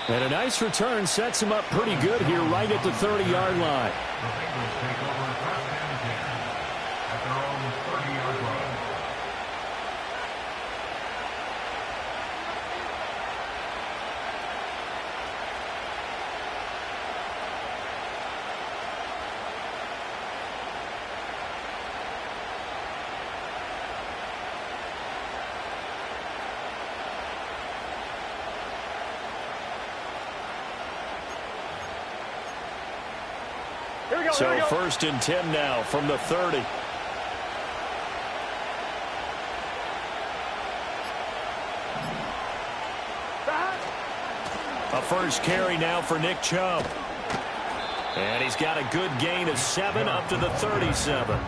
And a nice return sets him up pretty good here right at the 30-yard line. So first and 10 now from the 30. A first carry now for Nick Chubb. And he's got a good gain of 7 up to the 37.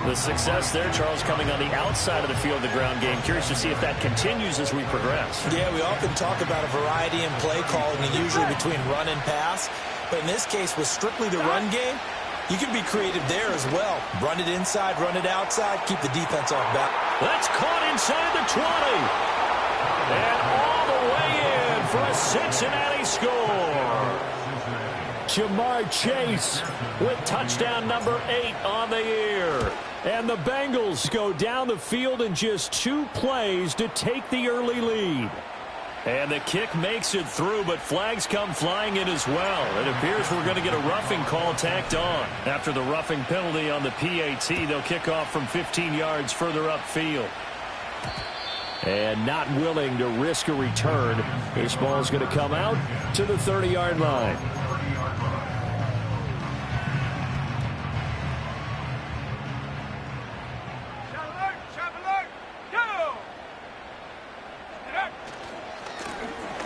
The success there, Charles, coming on the outside of the field, the ground game. Curious to see if that continues as we progress. Yeah, we often talk about a variety in play calling, and usually between run and pass. But in this case, with strictly the run game, you can be creative there as well. Run it inside, run it outside, keep the defense off balance. That's caught inside the 20. And all the way in for a Cincinnati score. Jamar Chase with touchdown number 8 on the year. And the Bengals go down the field in just 2 plays to take the early lead. And the kick makes it through, but flags come flying in as well. It appears we're going to get a roughing call tacked on. After the roughing penalty on the PAT, they'll kick off from 15 yards further upfield. And not willing to risk a return, this ball is going to come out to the 30-yard line.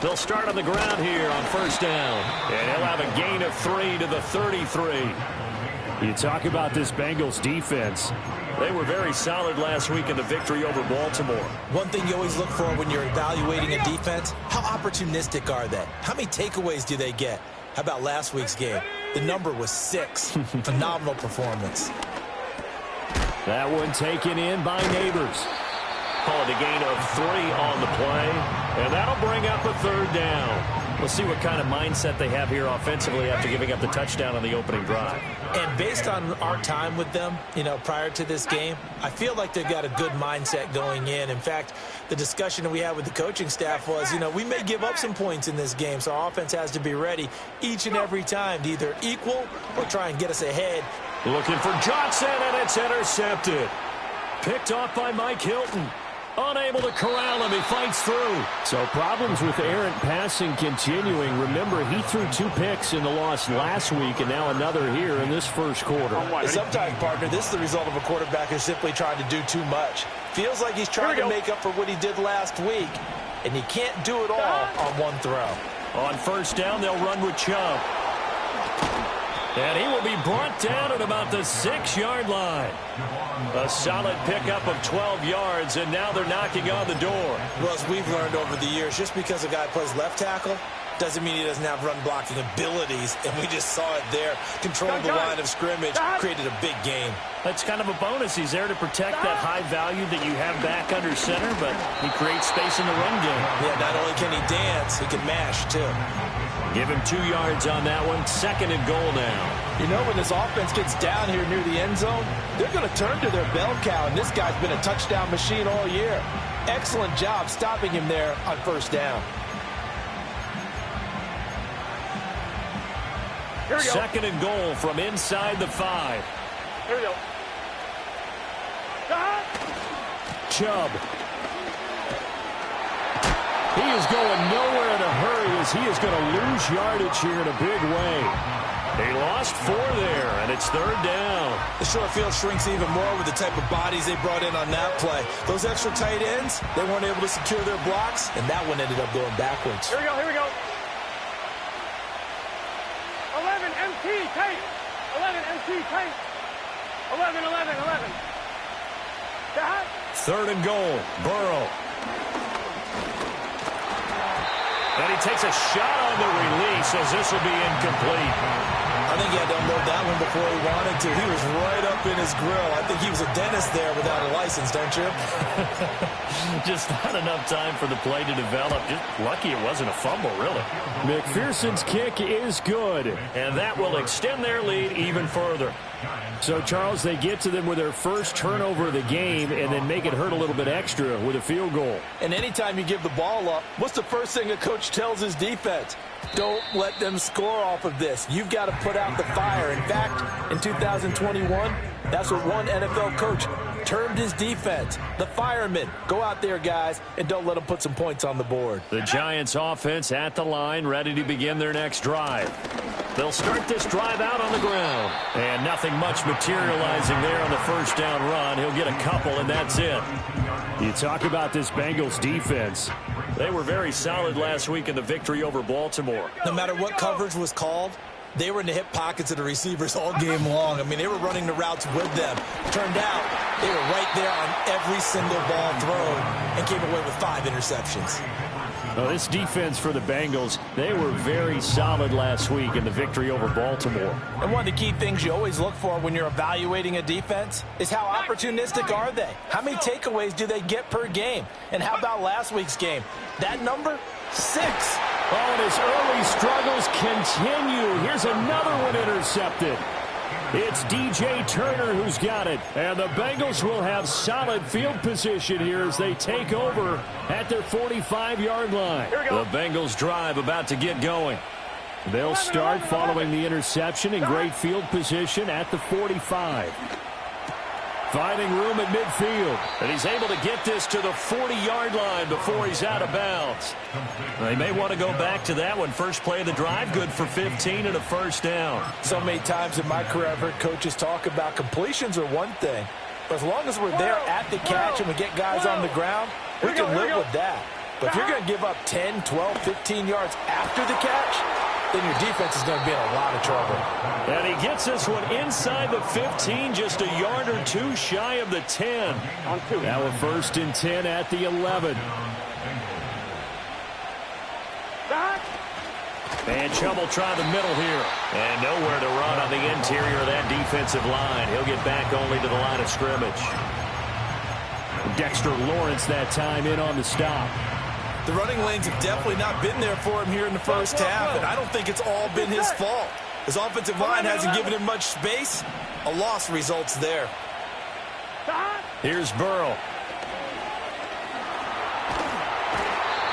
They'll start on the ground here on first down. And he'll have a gain of 3 to the 33. You talk about this Bengals defense. They were very solid last week in the victory over Baltimore. One thing you always look for when you're evaluating a defense, how opportunistic are they? How many takeaways do they get? How about last week's game? The number was 6. Phenomenal performance. That one taken in by Neighbors. Call it a gain of 3 on the play, and that'll bring up a third down. We'll see what kind of mindset they have here offensively after giving up the touchdown on the opening drive. And based on our time with them, prior to this game, I feel like they've got a good mindset going in. In fact, the discussion that we had with the coaching staff was, we may give up some points in this game, so our offense has to be ready each and every time to either equal or try and get us ahead. Looking for Johnson, and it's intercepted. Picked off by Mike Hilton. Unable to corral him. He fights through. So problems with errant passing continuing. Remember, he threw 2 picks in the loss last week, and now another here in this first quarter. Sometimes, partner, this is the result of a quarterback who's simply trying to do too much. Feels like he's trying to make up for what he did last week, and he can't do it all on one throw. On first down, they'll run with Chubb. And he will be brought down at about the 6-yard line. A solid pickup of 12 yards, and now they're knocking on the door. Well, as we've learned over the years, just because a guy plays left tackle doesn't mean he doesn't have run-blocking abilities, and we just saw it there. Controlled the line of scrimmage, created a big game. That's kind of a bonus. He's there to protect that high value that you have back under center, but he creates space in the run game. Yeah, not only can he dance, he can mash, too. Give him 2 yards on that one. 2nd and goal now. When this offense gets down here near the end zone, they're going to turn to their bell cow, and this guy's been a touchdown machine all year. Excellent job stopping him there on first down. 2nd and goal from inside the 5. Here we go. Chubb. He is going nowhere in a hurry as he is going to lose yardage here in a big way. They lost 4 there, and it's 3rd down. The short field shrinks even more with the type of bodies they brought in on that play. Those extra tight ends, they weren't able to secure their blocks, and that one ended up going backwards. Here we go, here we go. 11 MT tight. 11 MT tight. 11, 11, 11. 3rd and goal. Burrow. And he takes a shot on the release as this will be incomplete. I think he had to unload that one before he wanted to. He was right up in his grill. I think he was a dentist there without a license, don't you? Just not enough time for the play to develop. Just lucky it wasn't a fumble, really. McPherson's kick is good, and that will extend their lead even further. So, Charles, they get to them with their first turnover of the game and then make it hurt a little bit extra with a field goal. And anytime you give the ball up, what's the first thing a coach tells his defense? Don't let them score off of this. You've got to put out the fire. In fact, in 2021, that's what one NFL coach termed his defense, the firemen. Go out there, guys, and don't let them put some points on the board. The Giants offense at the line, ready to begin their next drive. They'll start this drive out on the ground. And nothing much materializing there on the first down run. He'll get a couple, and that's it. You talk about this Bengals defense. They were very solid last week in the victory over Baltimore. No matter what coverage was called, they were in the hip pockets of the receivers all game long. I mean, they were running the routes with them. Turned out, they were right there on every single ball thrown and came away with 5 interceptions. Well, this defense for the Bengals, they were very solid last week in the victory over Baltimore. And one of the key things you always look for when you're evaluating a defense is how opportunistic are they? How many takeaways do they get per game? And how about last week's game? That number? 6. Oh, and his early struggles continue. Here's another one intercepted. It's DJ Turner who's got it. And the Bengals will have solid field position here as they take over at their 45-yard line. The Bengals drive about to get going. They'll start following the interception in great field position at the 45. Finding room at midfield. And he's able to get this to the 40-yard line before he's out of bounds. They may want to go back to that one. First play of the drive, good for 15 and a first down. So many times in my career I've heard coaches talk about completions are one thing. But as long as we're there at the catch and we get guys on the ground, we can live with that. But if you're going to give up 10, 12, 15 yards after the catch, then your defense is going to be in a lot of trouble. And he gets this one inside the 15, just a yard or two shy of the 10. Now a 1st and 10 at the 11. And Chubb will try the middle here. And nowhere to run on the interior of that defensive line. He'll get back only to the line of scrimmage. Dexter Lawrence that time in on the stop. The running lanes have definitely not been there for him here in the first half, and I don't think it's all been his fault. His offensive line hasn't given him much space. A loss results there. Here's Burrow.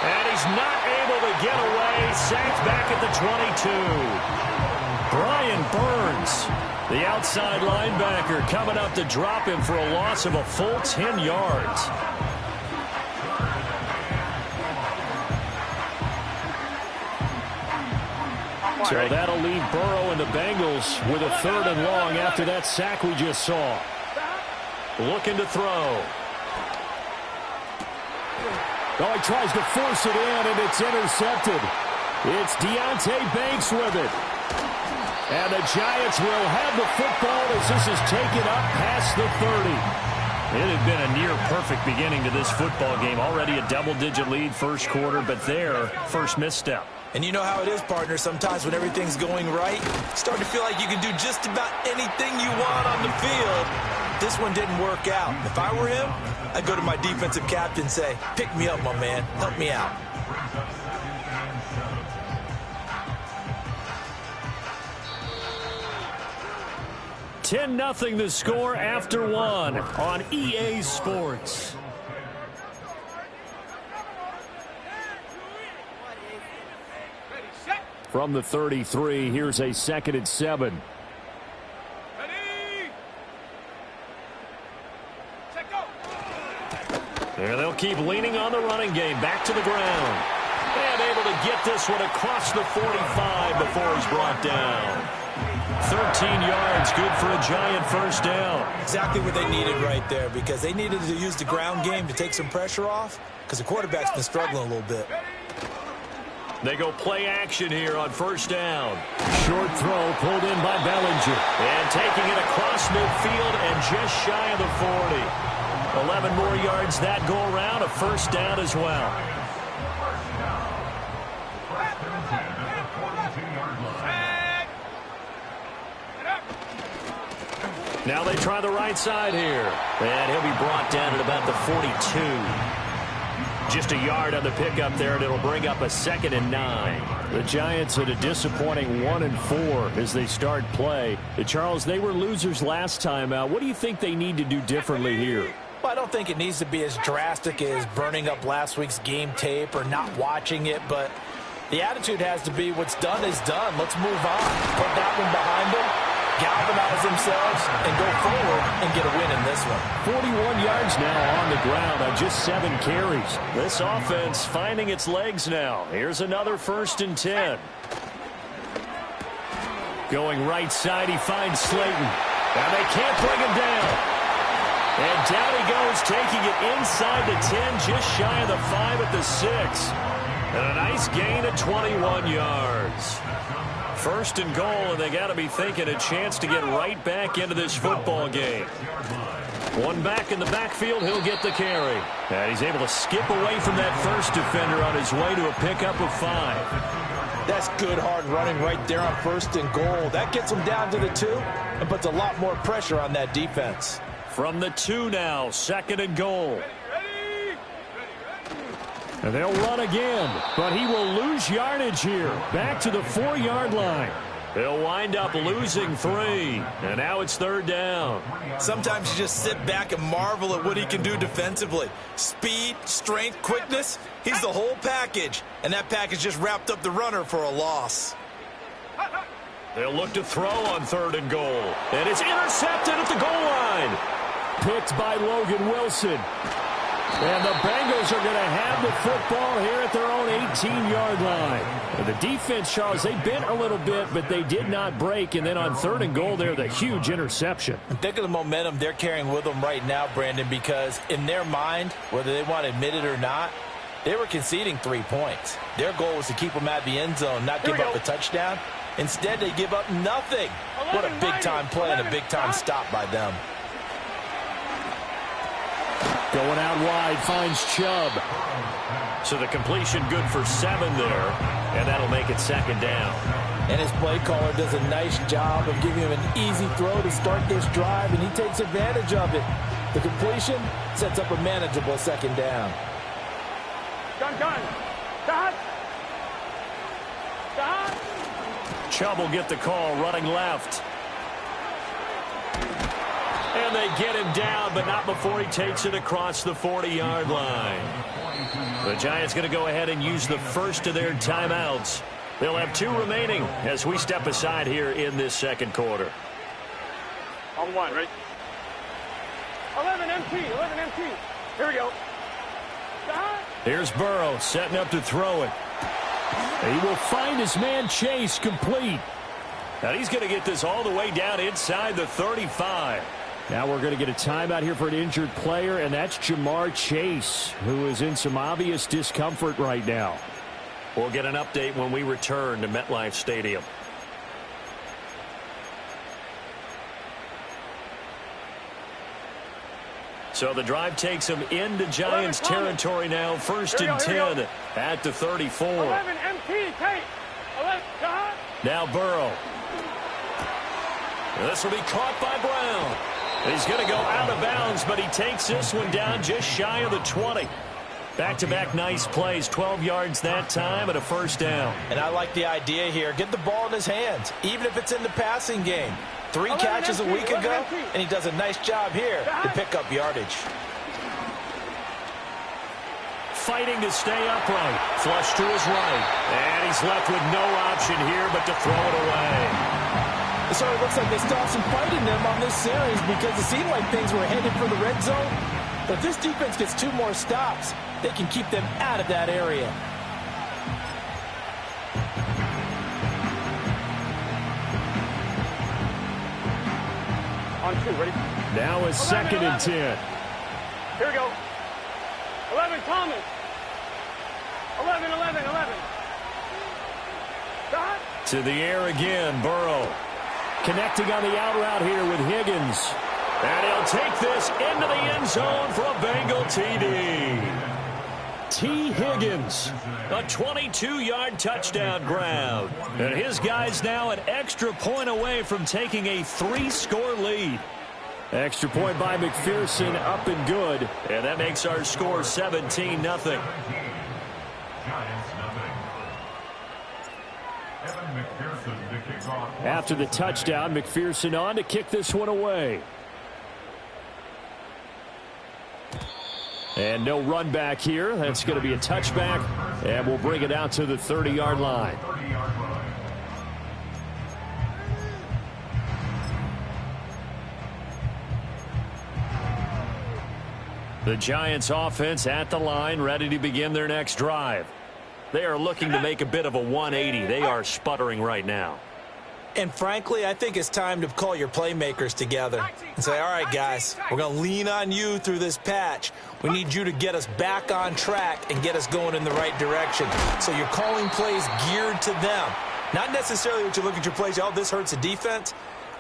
And he's not able to get away. Sacked back at the 22. Brian Burns, the outside linebacker, coming up to drop him for a loss of a full 10 yards. So that'll leave Burrow and the Bengals with a 3rd and long after that sack we just saw. Looking to throw. Oh, he tries to force it in, and it's intercepted. It's Deonte Banks with it. And the Giants will have the football as this is taken up past the 30. It had been a near-perfect beginning to this football game. Already a double-digit lead first quarter, but their first misstep. And you know how it is, partner. Sometimes when everything's going right, you start to feel like you can do just about anything you want on the field. This one didn't work out. If I were him, I'd go to my defensive captain and say, pick me up, my man. Help me out. $10-0 the score after one on EA Sports. From the 33, here's a 2nd and 7. And they'll keep leaning on the running game. Back to the ground. And able to get this one across the 45 before he's brought down. 13 yards, good for a Giant first down. Exactly what they needed right there, because they needed to use the ground game to take some pressure off, because the quarterback's been struggling a little bit. They go play action here on first down. Short throw pulled in by Bellinger. And taking it across midfield and just shy of the 40. 11 more yards that go around, a first down as well. Now they try the right side here. And he'll be brought down at about the 42. Just a yard on the pickup there, and it'll bring up a 2nd and 9. The Giants had a disappointing 1-4 as they start play. Charles, they were losers last time out. What do you think they need to do differently here? Well, I don't think it needs to be as drastic as burning up last week's game tape or not watching it, but the attitude has to be what's done is done. Let's move on. Put that one behind them, galvanize themselves, and go forward and get a win in this one. 41 yards now on the ground on just 7 carries. This offense finding its legs now. Here's another 1st and 10. Going right side, he finds Slayton. Now they can't bring him down. And down he goes, taking it inside the 10, just shy of the 5 at the 6. And a nice gain of 21 yards. 1st and goal, and they got to be thinking a chance to get right back into this football game. One back in the backfield, he'll get the carry. And he's able to skip away from that first defender on his way to a pickup of 5. That's good hard running right there on 1st and goal. That gets them down to the 2 and puts a lot more pressure on that defense. From the 2 now, 2nd and goal. And they'll run again, but he will lose yardage here. Back to the 4-yard line. They'll wind up losing 3, and now it's 3rd down. Sometimes you just sit back and marvel at what he can do defensively. Speed, strength, quickness, he's the whole package. And that package just wrapped up the runner for a loss. They'll look to throw on 3rd and goal. And it's intercepted at the goal line. Picked by Logan Wilson. And the Bengals are going to have the football here at their own 18-yard line. And the defense, Charles, they bent a little bit, but they did not break. And then on 3rd and goal there, the huge interception. Think of the momentum they're carrying with them right now, Brandon, because in their mind, whether they want to admit it or not, they were conceding 3 points. Their goal was to keep them at the end zone, not give up a touchdown. Instead, they give up nothing. What a big-time play and a big-time stop by them. Going out wide, finds Chubb. So the completion good for 7 there, and that'll make it 2nd down. And his play caller does a nice job of giving him an easy throw to start this drive, and he takes advantage of it. The completion sets up a manageable 2nd down. Gun. Stop. Chubb will get the call running left. And they get him down, but not before he takes it across the 40-yard line. The Giants going to go ahead and use the first of their timeouts. They'll have 2 remaining as we step aside here in this 2nd quarter. On 1, ready? 11 MT. Here we go. Stop. Here's Burrow setting up to throw it. He will find his man Chase complete. Now he's going to get this all the way down inside the 35. Now we're going to get a timeout here for an injured player, and that's Ja'Marr Chase, who is in some obvious discomfort right now. We'll get an update when we return to MetLife Stadium. So the drive takes him into Giants territory now. 1st and 10 at the 34. 11 MT, Tate. 11, John. Now Burrow. This will be caught by Brown. He's going to go out of bounds, but he takes this one down just shy of the 20. Back-to-back nice plays, 12 yards that time and a 1st down. And I like the idea here. Get the ball in his hands, even if it's in the passing game. 3 catches a week ago, and he does a nice job here to pick up yardage. Fighting to stay upright. Flush to his right. And he's left with no option here but to throw it away. So it looks like they still have some fight in them on this series because it seemed like things were headed for the red zone. But if this defense gets 2 more stops, they can keep them out of that area. On 2, ready? Now a 2nd and 10. Here we go. 11 Thomas. 11. Stop. To the air again, Burrow. Connecting on the out route here with Higgins. And he'll take this into the end zone for a Bengal TD. T. Higgins, a 22-yard touchdown grab. And his guys now an extra point away from taking a 3-score lead. Extra point by McPherson, up and good. And that makes our score 17-0. After the touchdown, McPherson on to kick this one away. And no run back here. That's going to be a touchback, and we'll bring it out to the 30-yard line. The Giants offense at the line, ready to begin their next drive. They are looking to make a bit of a 180. They are sputtering right now. And frankly, I think it's time to call your playmakers together and say, all right, guys, we're going to lean on you through this patch. We need you to get us back on track and get us going in the right direction. So you're calling plays geared to them. Not necessarily what you look at your plays, oh, this hurts the defense.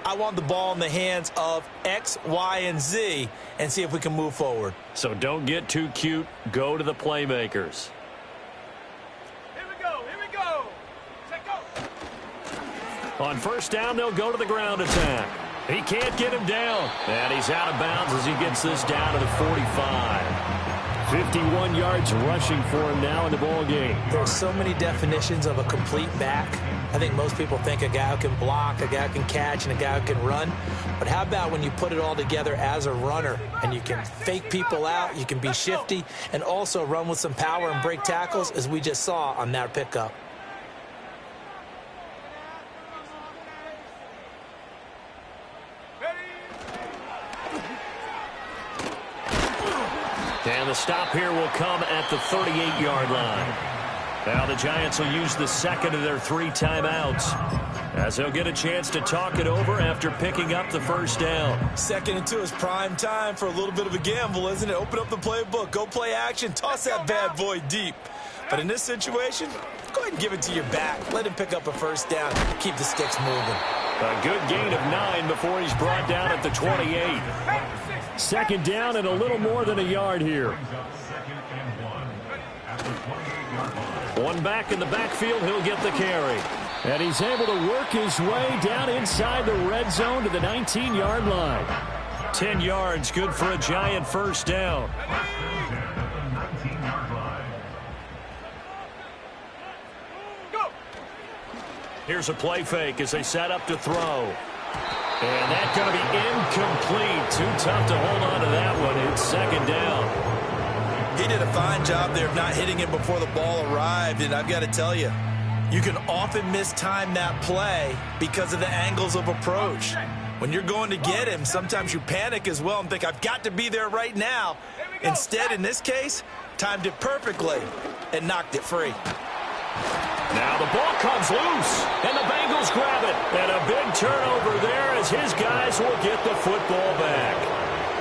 I want the ball in the hands of X, Y, and Z and see if we can move forward. So don't get too cute. Go to the playmakers. On first down, they'll go to the ground attack. He can't get him down. And he's out of bounds as he gets this down to the 45. 51 yards rushing for him now in the ball game. There's so many definitions of a complete back. I think most people think a guy who can block, a guy who can catch, and a guy who can run. But how about when you put it all together as a runner and you can fake people out, you can be shifty, and also run with some power and break tackles, as we just saw on that pickup. And the stop here will come at the 38-yard line. Now the Giants will use the second of their 3 timeouts as they'll get a chance to talk it over after picking up the first down. 2nd and 2 is prime time for a little bit of a gamble, isn't it? Open up the playbook, go play action, toss that bad boy deep. But in this situation, go ahead and give it to your back. Let him pick up a first down. Keep the sticks moving. A good gain of 9 before he's brought down at the 28. 2nd down and a little more than a yard here. One back in the backfield, he'll get the carry. And he's able to work his way down inside the red zone to the 19-yard line. 10 yards, good for a Giant first down. Here's a play fake as they set up to throw. And that's going to be incomplete. Too tough to hold on to that one. It's 2nd down. He did a fine job there of not hitting him before the ball arrived. And I've got to tell you, you can often mistime that play because of the angles of approach. When you're going to get him, sometimes you panic as well and think, I've got to be there right now. Instead, in this case, timed it perfectly and knocked it free. Now the ball comes loose, and the Bengals grab it. And a big turnover there as his guys will get the football back.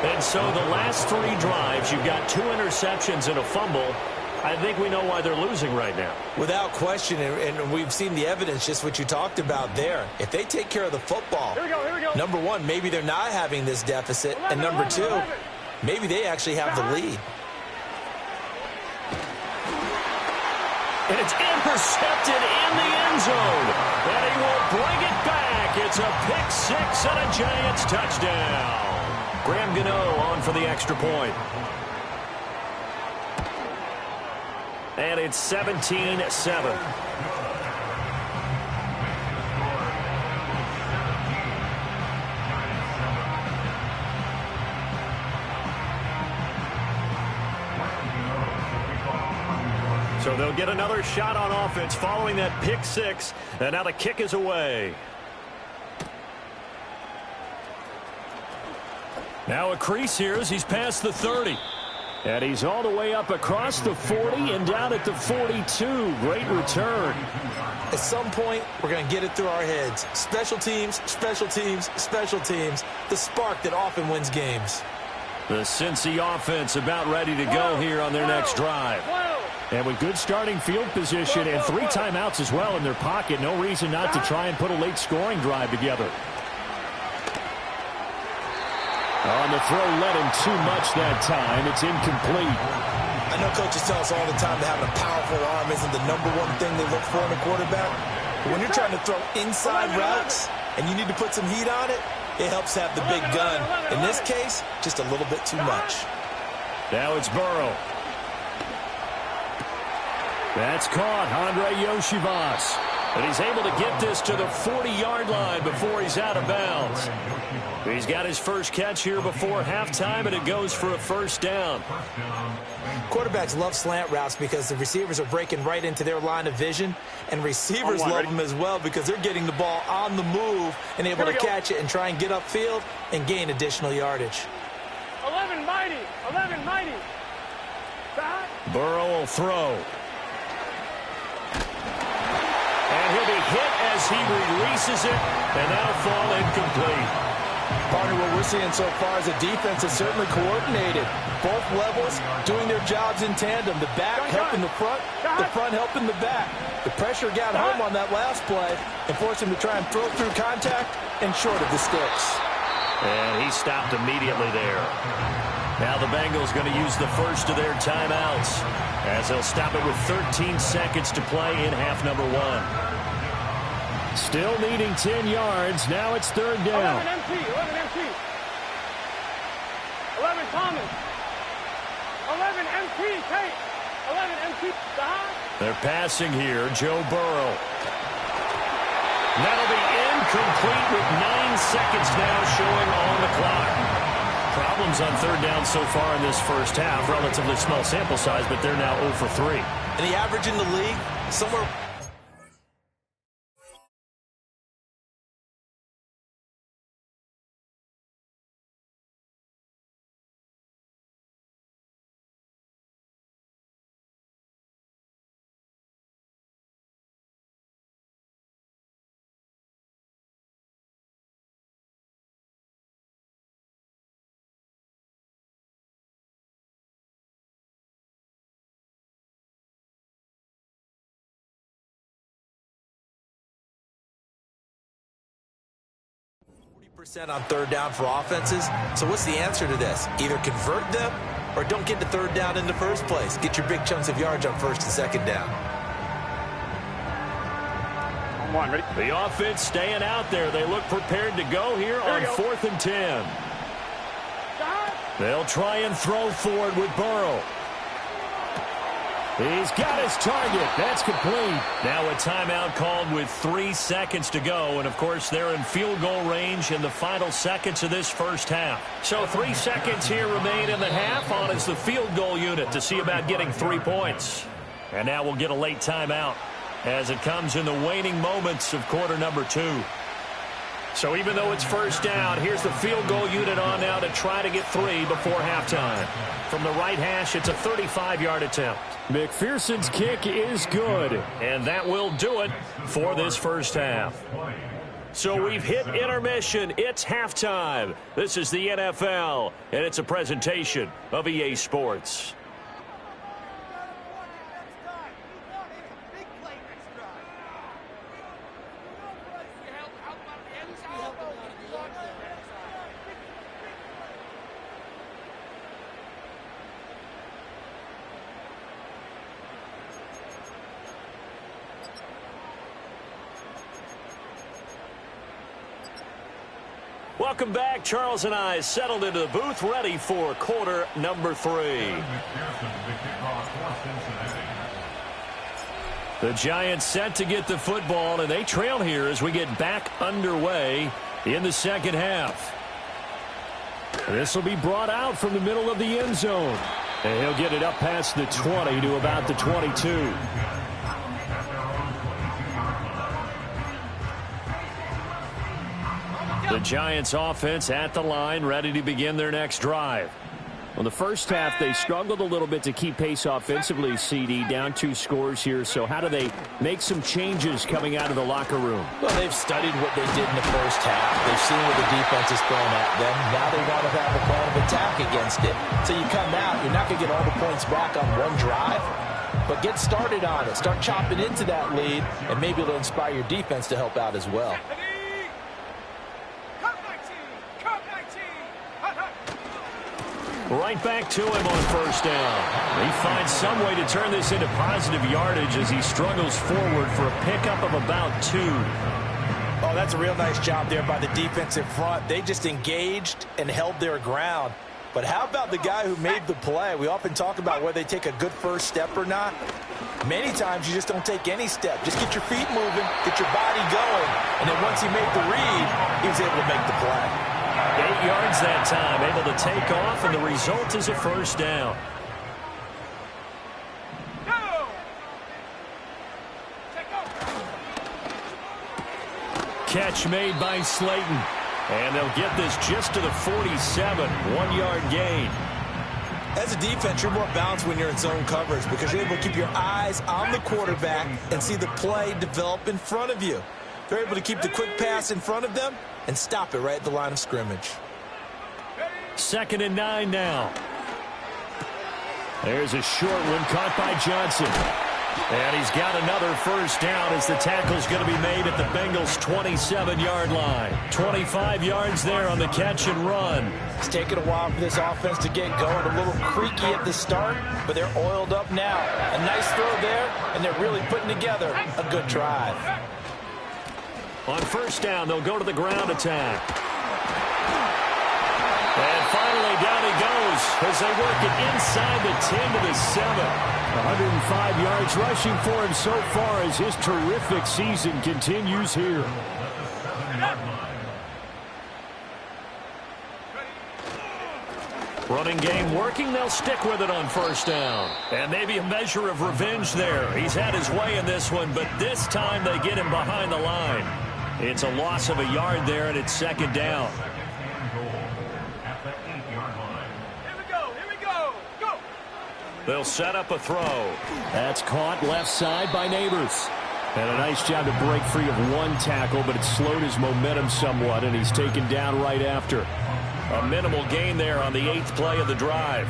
And so the last 3 drives, you've got 2 interceptions and a fumble. I think we know why they're losing right now. Without question, and we've seen the evidence, just what you talked about there. If they take care of the football, Here we go. number 1, maybe they're not having this deficit. And number 2, maybe they actually have the lead. And it's intercepted in the end zone. And he will bring it back. It's a pick 6 and a Giants touchdown. Graham Gano on for the extra point. And it's 17-7. So they'll get another shot on offense following that pick 6. And now the kick is away. Now a crease here as he's past the 30. And he's all the way up across the 40 and down at the 42. Great return. At some point, we're going to get it through our heads. Special teams, special teams, special teams. The spark that often wins games. The Cincy offense about ready to go here on their next drive. And with good starting field position and 3 timeouts as well in their pocket, no reason not to try and put a late scoring drive together. On the throw, led him too much that time. It's incomplete. I know coaches tell us all the time that having a powerful arm isn't the number 1 thing they look for in a quarterback. But when you're trying to throw inside routes and you need to put some heat on it, it helps have the big gun. In this case, just a little bit too much. Now it's Burrow. That's caught, Andre Yoshivas. And he's able to get this to the 40-yard line before he's out of bounds. He's got his first catch here before halftime, and it goes for a first down. Quarterbacks love slant routes because the receivers are breaking right into their line of vision, and receivers love them as well because they're getting the ball on the move and able to catch it and try and get upfield and gain additional yardage. 11 mighty. 11 mighty. Burrow will throw. And he'll be hit as he releases it, and that'll fall incomplete. Partner, what we're seeing so far is a defense that's certainly coordinated. Both levels doing their jobs in tandem. The back helping the front helping the back. The pressure got home on that last play and forced him to try and throw through contact and short of the sticks. And he stopped immediately there. Now the Bengals going to use the first of their timeouts as they'll stop it with 13 seconds to play in half number 1. Still needing 10 yards. Now it's third down. 11 MT. 11 MT. 11 Thomas. 11 MT. Tate. 11 MT. They're passing here. Joe Burrow. That'll be incomplete with 9 seconds now showing on the clock. Problems on third down so far in this first half. Relatively small sample size, but they're now 0 for 3. And the average in the league, somewhere... percent on third down for offenses. So what's the answer to this? Either convert them or don't get to third down in the first place. Get your big chunks of yards on first and second down. Ready? The offense staying out there. They look prepared to go here on 4th and 10. They'll try and throw forward with Burrow. He's got his target. That's complete. Now a timeout called with 3 seconds to go. And, of course, they're in field goal range in the final seconds of this first half. So 3 seconds here remain in the half. On is the field goal unit to see about getting 3 points. And now we'll get a late timeout as it comes in the waning moments of quarter number 2. So even though it's first down, here's the field goal unit on now to try to get 3 before halftime. From the right hash, it's a 35-yard attempt. McPherson's kick is good. And that will do it for this first half. So we've hit intermission. It's halftime. This is the NFL, and it's a presentation of EA Sports. Welcome back. Charles and I settled into the booth, ready for quarter number 3. The Giants set to get the football, and they trail here as we get back underway in the second half. This will be brought out from the middle of the end zone. And he'll get it up past the 20 to about the 22. The Giants offense at the line, ready to begin their next drive. Well, the first half, they struggled a little bit to keep pace offensively, CD, down 2 scores here. So how do they make some changes coming out of the locker room? Well, they've studied what they did in the first half. They've seen what the defense is throwing at them. Now they want to have a plan of attack against it. So you come out, you're not going to get all the points back on one drive, but get started on it. Start chopping into that lead, and maybe it'll inspire your defense to help out as well. Right back to him on first down. He finds some way to turn this into positive yardage as he struggles forward for a pickup of about 2. Oh, that's a real nice job there by the defensive front. They just engaged and held their ground. But how about the guy who made the play? We often talk about whether they take a good first step or not. Many times you just don't take any step. Just get your feet moving, get your body going, and then once he made the read, he was able to make the play. 8 yards that time, able to take off, and the result is a first down. Catch made by Slayton. And they'll get this just to the 47, 1-yard gain. As a defense, you're more balanced when you're in zone coverage because you're able to keep your eyes on the quarterback and see the play develop in front of you. They're able to keep the quick pass in front of them and stop it right at the line of scrimmage. 2nd and 9 now. There's a short one caught by Johnson. And he's got another first down as the tackle's going to be made at the Bengals' 27-yard line. 25 yards there on the catch and run. It's taken a while for this offense to get going. A little creaky at the start, but they're oiled up now. A nice throw there, and they're really putting together a good drive. On first down, they'll go to the ground attack. And finally, down he goes as they work it inside the 10 to the 7. 105 yards rushing for him so far as his terrific season continues here. Running game working. They'll stick with it on first down. And maybe a measure of revenge there. He's had his way in this one, but this time they get him behind the line. It's a loss of a yard there, and it's 2nd down. They'll set up a throw. That's caught left side by Neighbors. And a nice job to break free of one tackle, but it slowed his momentum somewhat, and he's taken down right after. A minimal gain there on the 8th play of the drive.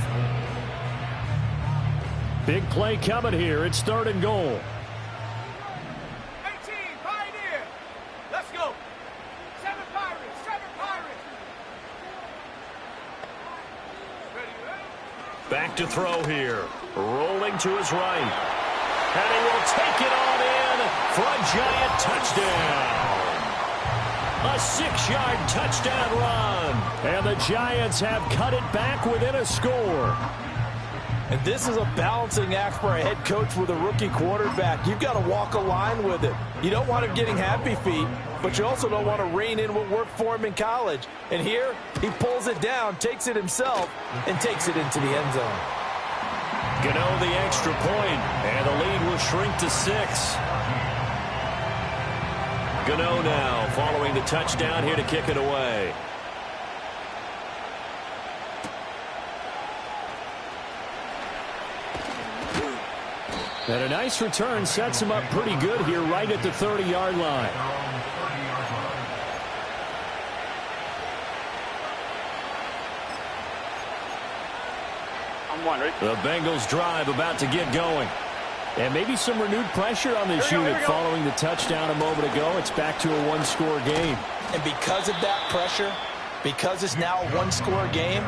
Big play coming here. It's 3rd and goal. 18, Pioneer. Let's go. 7 Pirates, 7 Pirates. Back to throw here. Rolling to his right. And he will take it on in for a giant touchdown. A 6-yard touchdown run. And the Giants have cut it back within a score. And this is a balancing act for a head coach with a rookie quarterback. You've got to walk a line with it. You don't want him getting happy feet, but you also don't want to rein in what worked for him in college. And here, he pulls it down, takes it himself, and takes it into the end zone. Gano the extra point, and the lead will shrink to 6. Gano now following the touchdown here to kick it away. And a nice return sets him up pretty good here right at the 30-yard line. I'm one, right? The Bengals drive about to get going. And maybe some renewed pressure on this unit following the touchdown a moment ago. It's back to a one-score game. And because of that pressure, because it's now a one-score game,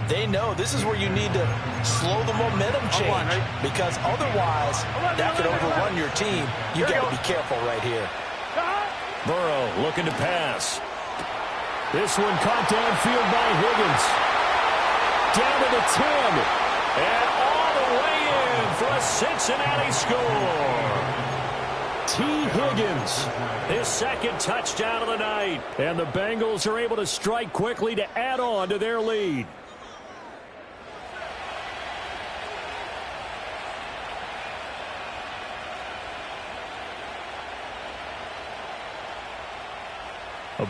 they know this is where you need to slow the momentum change, because otherwise that could overrun your team. You got to be careful right here. Burrow looking to pass. This one caught downfield by Higgins. Down to the 10. And all the way in for a Cincinnati score. T. Higgins, his 2nd touchdown of the night. And the Bengals are able to strike quickly to add on to their lead.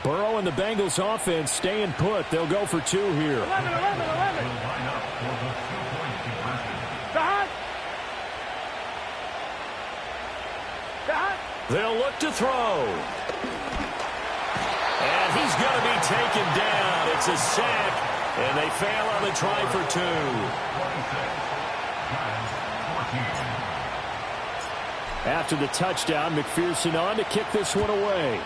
Burrow and the Bengals offense staying put. They'll go for 2 here. 11. They'll look to throw. And he's going to be taken down. It's a sack, and they fail on the try for 2. After the touchdown, McPherson on to kick this one away.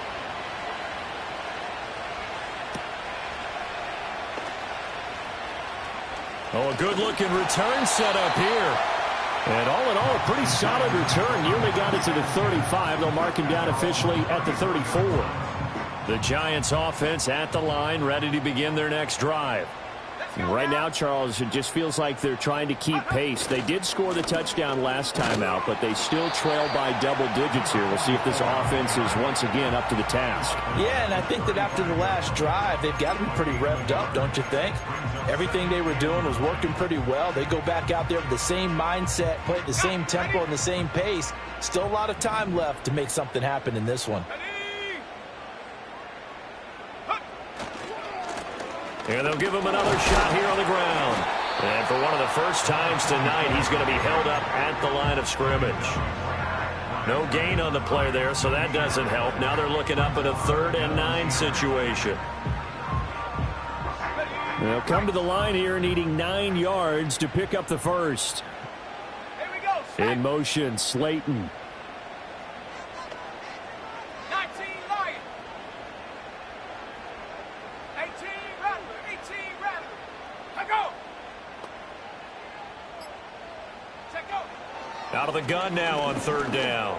Oh, a good-looking return set up here. And all in all, a pretty solid return. Nearly got it to the 35. They'll mark him down officially at the 34. The Giants offense at the line, ready to begin their next drive. Right now, Charles, it just feels like they're trying to keep pace. They did score the touchdown last time out, but they still trail by double digits here. We'll see if this offense is once again up to the task. Yeah, and I think that after the last drive, they've got to be pretty revved up, don't you think? Everything they were doing was working pretty well. They go back out there with the same mindset, play at the same tempo and the same pace. Still a lot of time left to make something happen in this one. And they'll give him another shot here on the ground. And for one of the first times tonight, he's going to be held up at the line of scrimmage. No gain on the play there, so that doesn't help. Now they're looking up at a 3rd and 9 situation. They'll come to the line here needing 9 yards to pick up the first. Here we go. In motion, Slayton. 19 Lion. 18 Rattler. 18 Rattler. Let go. Check go. Out of the gun now on 3rd down.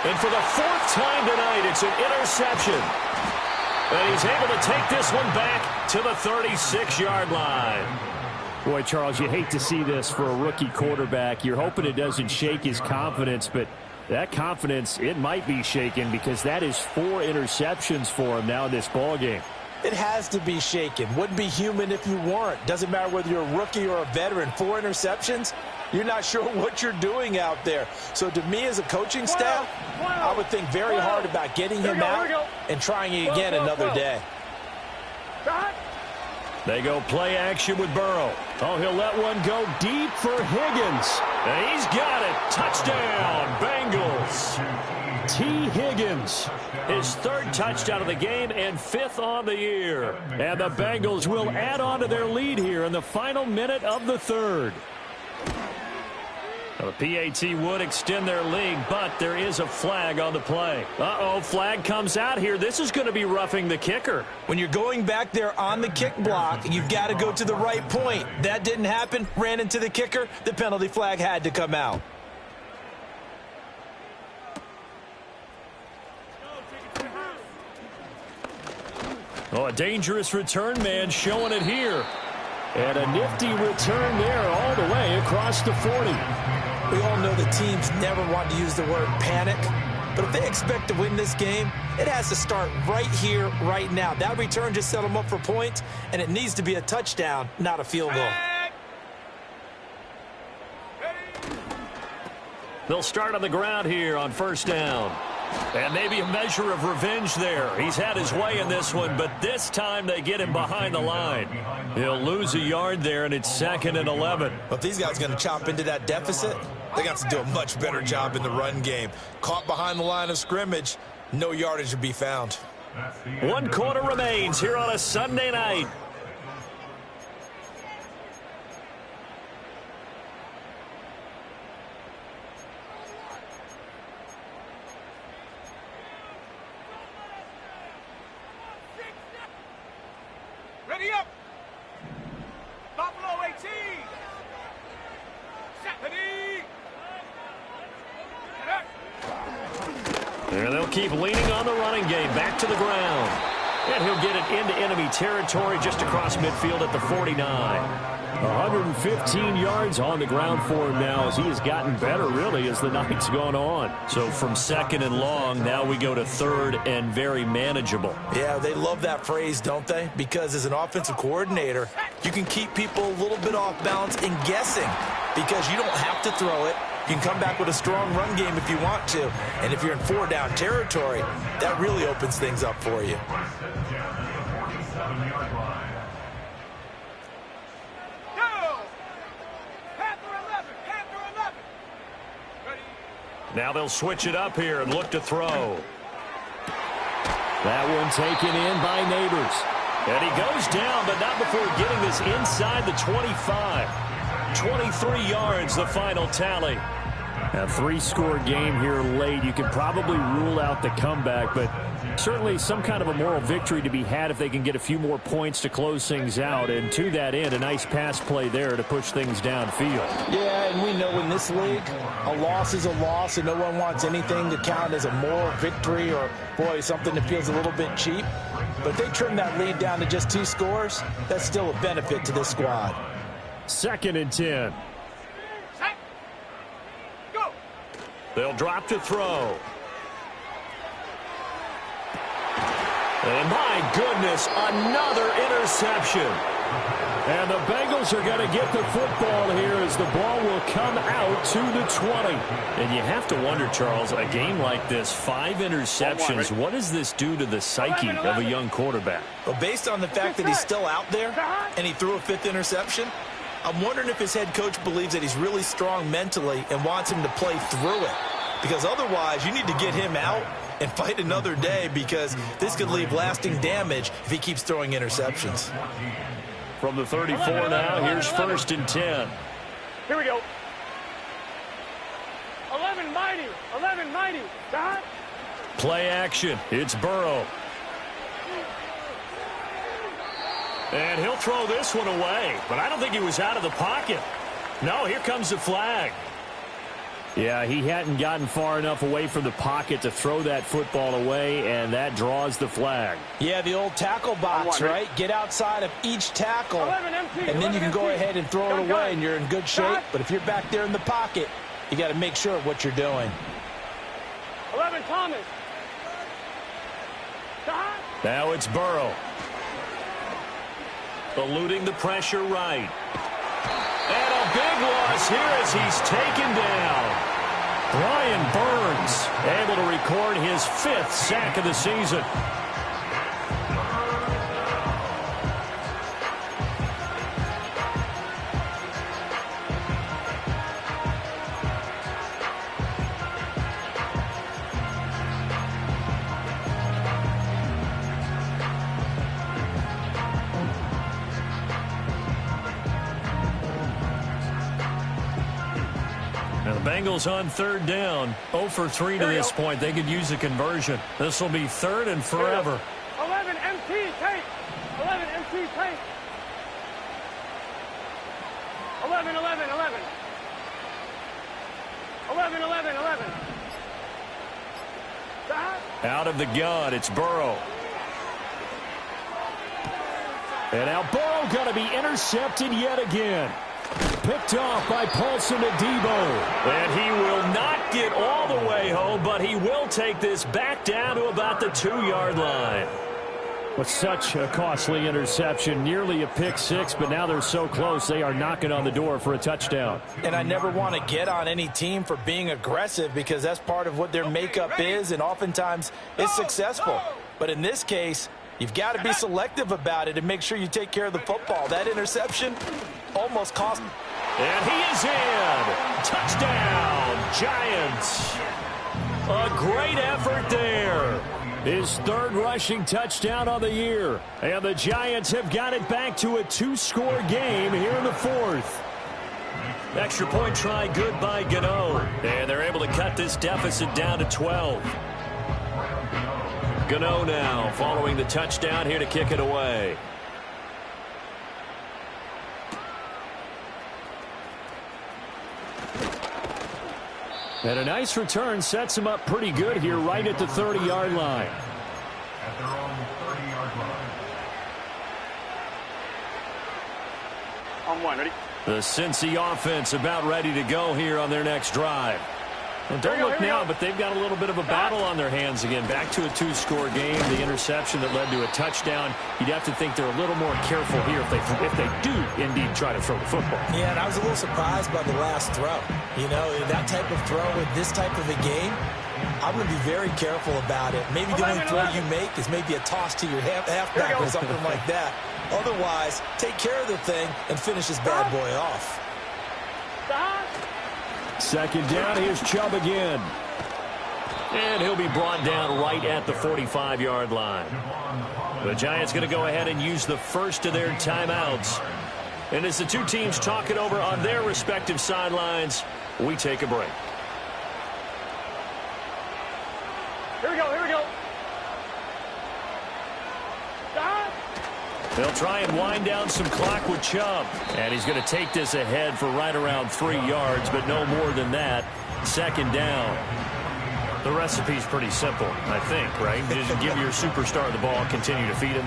And for the 4th time tonight, it's an interception. And he's able to take this one back to the 36-yard line. Boy, Charles, you hate to see this for a rookie quarterback. You're hoping it doesn't shake his confidence, but that confidence, it might be shaken because that is 4 interceptions for him now in this ballgame. It has to be shaken. Wouldn't be human if you weren't. Doesn't matter whether you're a rookie or a veteran. 4 interceptions, you're not sure what you're doing out there. So to me as a coaching staff, I would think very hard about getting him out and trying it again another day. They go play action with Burrow. Oh, he'll let one go deep for Higgins. And he's got it. Touchdown, Bengals. T. Higgins. His 3rd touchdown of the game and 5th on the year. And the Bengals will add on to their lead here in the final minute of the 3rd. The PAT would extend their lead, but there is a flag on the play. Flag comes out here. This is going to be roughing the kicker. When you're going back there on the kick block, you've got to go to the right point. That didn't happen. Ran into the kicker. The penalty flag had to come out. Oh, a dangerous return man showing it here. And a nifty return there all the way across the 40. We all know the teams never want to use the word panic, but if they expect to win this game, it has to start right here, right now. That return just set them up for points, and it needs to be a touchdown, not a field goal. They'll start on the ground here on 1st down. And maybe a measure of revenge there. He's had his way in this one, but this time they get him behind the line. He'll lose a yard there, and it's 2nd and 11. But if these guys are going to chop into that deficit, they got to do a much better job in the run game. Caught behind the line of scrimmage, no yardage to be found. 1 quarter remains here on a Sunday night. Ready up. Buffalo 18. Ready. And they'll keep leaning on the running game. Back to the ground. And he'll get it into enemy territory just across midfield at the 49. 115 yards on the ground for him now as he has gotten better, really, as the night's gone on. So from 2nd and long, now we go to 3rd and very manageable. Yeah, they love that phrase, don't they? Because as an offensive coordinator, you can keep people a little bit off balance and guessing because you don't have to throw it. You can come back with a strong run game if you want to. And if you're in 4-down territory, that really opens things up for you. Now they'll switch it up here and look to throw. That one taken in by Neighbors. And he goes down, but not before getting this inside the 25. 23 yards, the final tally. A 3-score game here late. You could probably rule out the comeback, but certainly some kind of a moral victory to be had if they can get a few more points to close things out. And to that end, a nice pass play there to push things downfield. Yeah, and we know in this league, a loss is a loss, and no one wants anything to count as a moral victory or, boy, something that feels a little bit cheap. But if they trim that lead down to just 2 scores, that's still a benefit to this squad. 2nd and 10. Go. They'll drop to throw. And my goodness, another interception. And the Bengals are going to get the football here as the ball will come out to the 20. And you have to wonder, Charles, a game like this, 5 interceptions, what does this do to the psyche of a young quarterback? Well, based on the fact that he's still out there and he threw a 5th interception, I'm wondering if his head coach believes that he's really strong mentally and wants him to play through it. Because otherwise, you need to get him out and fight another day, because this could leave lasting damage if he keeps throwing interceptions. From the 34 now, here's 1st and 10. Here we go. 11 mighty. 11 mighty. Dot. Play action. It's Burrow. And he'll throw this one away, but I don't think he was out of the pocket. No, here comes the flag. Yeah, he hadn't gotten far enough away from the pocket to throw that football away, and that draws the flag. Yeah, the old tackle box, right? Get outside of each tackle, 11 empty, and then you can go 11 ahead and throw it away, and you're in good shape. Dot. But if you're back there in the pocket, you got to make sure of what you're doing. 11 Thomas. Dot. Now it's Burrow. Eluding the pressure right. And a big loss here as he's taken down. Brian Burns able to record his 5th sack of the season. Bengals on 3rd down. 0 for 3 to this point. They could use a conversion. This will be 3rd and forever. 11 MT tape. 11 MT tape. 11, 11, 11. 11, 11, 11. Dot. Out of the gun, it's Burrow. And now Burrow going to be intercepted yet again. Picked off by Paulson Adebo. And he will not get all the way home, but he will take this back down to about the 2-yard line. But such a costly interception, nearly a pick 6, but now they're so close they are knocking on the door for a touchdown. And I never want to get on any team for being aggressive, because that's part of what their makeup is, and oftentimes it's successful. But in this case, you've got to be selective about it and make sure you take care of the football. That interception almost cost. And he is in. Touchdown, Giants. A great effort there. His 3rd rushing touchdown on the year. And the Giants have got it back to a 2-score game here in the 4th. Extra point try good by Gano. And they're able to cut this deficit down to 12. Gano now following the touchdown here to kick it away. And a nice return sets him up pretty good here right at the 30-yard line. At their own 30-yard line. On 1, ready? The Cincy offense about ready to go here on their next drive. Well, don't look now, but they've got a little bit of a battle on their hands again. Back to a 2-score game. The interception that led to a touchdown. You'd have to think they're a little more careful here if they do indeed try to throw the football. Yeah, and I was a little surprised by the last throw. You know, that type of throw in this type of a game, I'm going to be very careful about it. Maybe the only throw you make is maybe a toss to your halfback or something like that. Otherwise, take care of the thing and finish this bad boy off. Dot. 2nd down, here's Chubb again. And he'll be brought down right at the 45-yard line. The Giants going to go ahead and use the first of their timeouts. And as the two teams talk it over on their respective sidelines, we take a break. Here we go, here we go. They'll try and wind down some clock with Chubb. And he's going to take this ahead for right around 3 yards, but no more than that. Second down. The recipe's pretty simple, I think, right? Just give your superstar the ball, continue to feed him.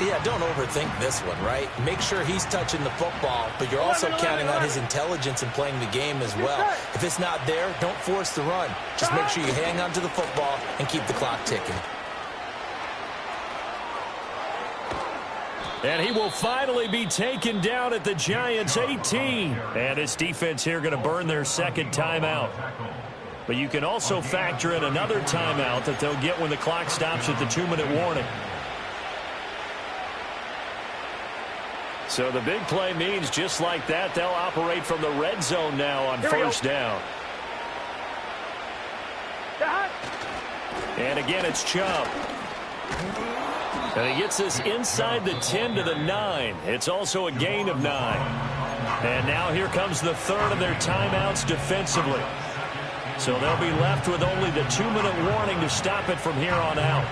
Yeah, don't overthink this one, right? Make sure he's touching the football, but you're also counting on his intelligence in playing the game as well. If it's not there, don't force the run. Just make sure you hang on to the football and keep the clock ticking. And he will finally be taken down at the Giants' 18. And this defense here going to burn their second timeout. But you can also factor in another timeout that they'll get when the clock stops at the 2-minute warning. So the big play means just like that, they'll operate from the red zone now on first down. And again, it's Chubb. And he gets this inside the 10 to the 9. It's also a gain of 9. And now here comes the third of their timeouts defensively. So they'll be left with only the 2-minute warning to stop it from here on out.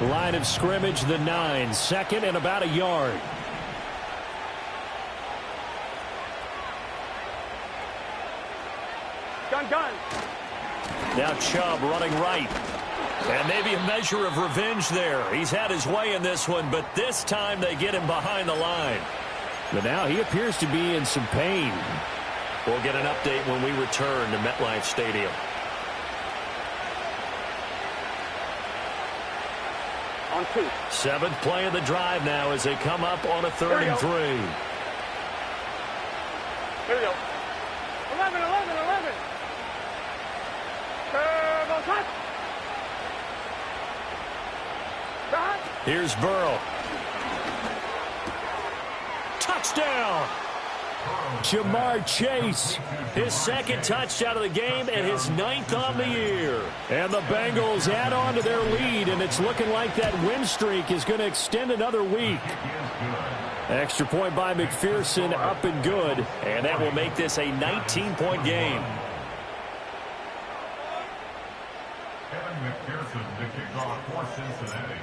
Line of scrimmage, the 9. Second and about a yard. Gun. Now Chubb running right. And maybe a measure of revenge there. He's had his way in this one, but this time they get him behind the line. But now he appears to be in some pain. We'll get an update when we return to MetLife Stadium. On 2. 7th play of the drive now as they come up on a 3rd and 3. Here we go. 11. Turbo touch. Here's Burrow. Touchdown! Jamar Chase, his second touchdown of the game and his 9th on the year. And the Bengals add on to their lead, and it's looking like that win streak is going to extend another week. Extra point by McPherson, up and good, and that will make this a 19-point game. Kevin McPherson, the kickoff for Cincinnati.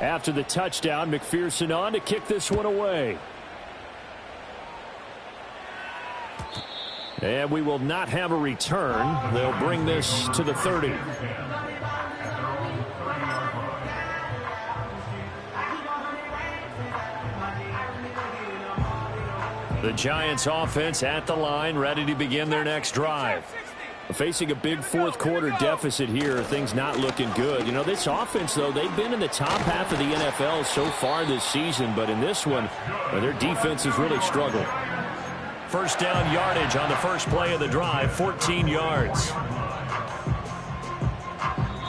After the touchdown, McPherson on to kick this one away. And we will not have a return. They'll bring this to the 30. The Giants offense at the line, ready to begin their next drive. Facing a big fourth quarter deficit here, things not looking good. You know, this offense, though, they've been in the top half of the NFL so far this season, but in this one, their defense has really struggled. First down yardage on the first play of the drive, 14 yards.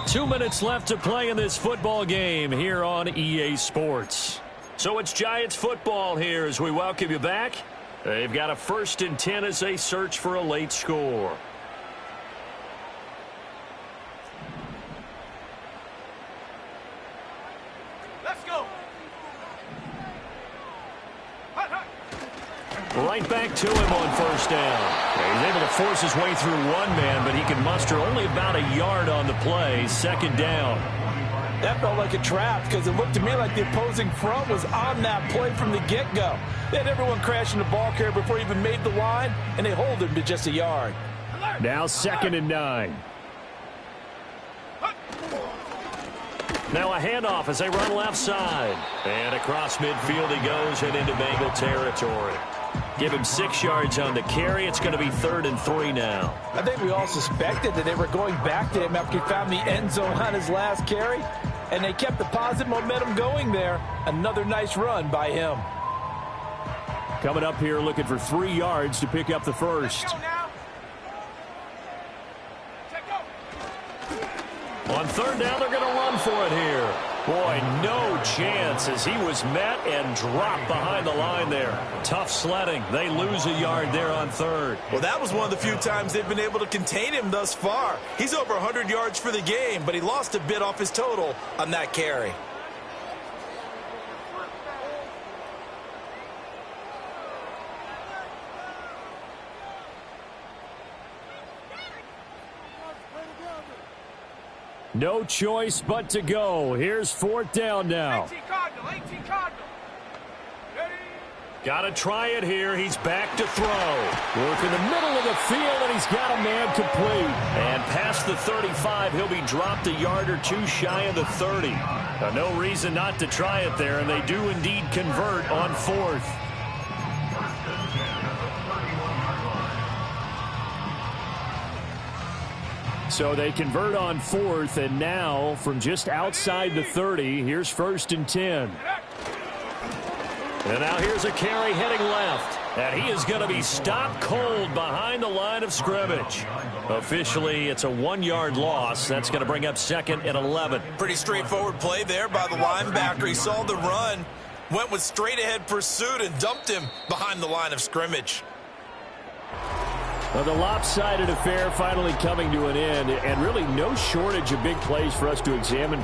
2 minutes left to play in this football game here on EA Sports. So it's Giants football here as we welcome you back. They've got a 1st and 10 as they search for a late score. Right back to him on first down. He's able to force his way through one man, but he can muster only about a yard on the play. Second down. That felt like a trap because it looked to me like the opposing front was on that play from the get-go. They had everyone crashing the ball carrier before he even made the line, and they hold him to just a yard. Now 2nd and 9. Now a handoff as they run left side. And across midfield he goes and into Bengal territory. Give him 6 yards on the carry. It's going to be 3rd and 3 now. I think we all suspected that they were going back to him after he found the end zone on his last carry. And they kept the positive momentum going there. Another nice run by him. Coming up here looking for 3 yards to pick up the first. On 3rd down, they're going to run for it here. Boy, no chance as he was met and dropped behind the line there. Tough sledding. They lose a yard there on 3rd. Well, that was one of the few times they've been able to contain him thus far. He's over 100 yards for the game, but he lost a bit off his total on that carry. No choice but to go. Here's 4th down now. 18 Cardinal, 18 Cardinal. Ready? Got to try it here. He's back to throw. Work in the middle of the field, and he's got a man complete. And past the 35, he'll be dropped a yard or two shy of the 30. No reason not to try it there, and they do indeed convert on 4th. So they convert on 4th, and now from just outside the 30, here's 1st and 10. And now here's a carry heading left. And he is going to be stopped cold behind the line of scrimmage. Officially, it's a 1-yard loss. That's going to bring up 2nd and 11. Pretty straightforward play there by the linebacker. He saw the run, went with straight-ahead pursuit, and dumped him behind the line of scrimmage. Well, the lopsided affair finally coming to an end, and really no shortage of big plays for us to examine.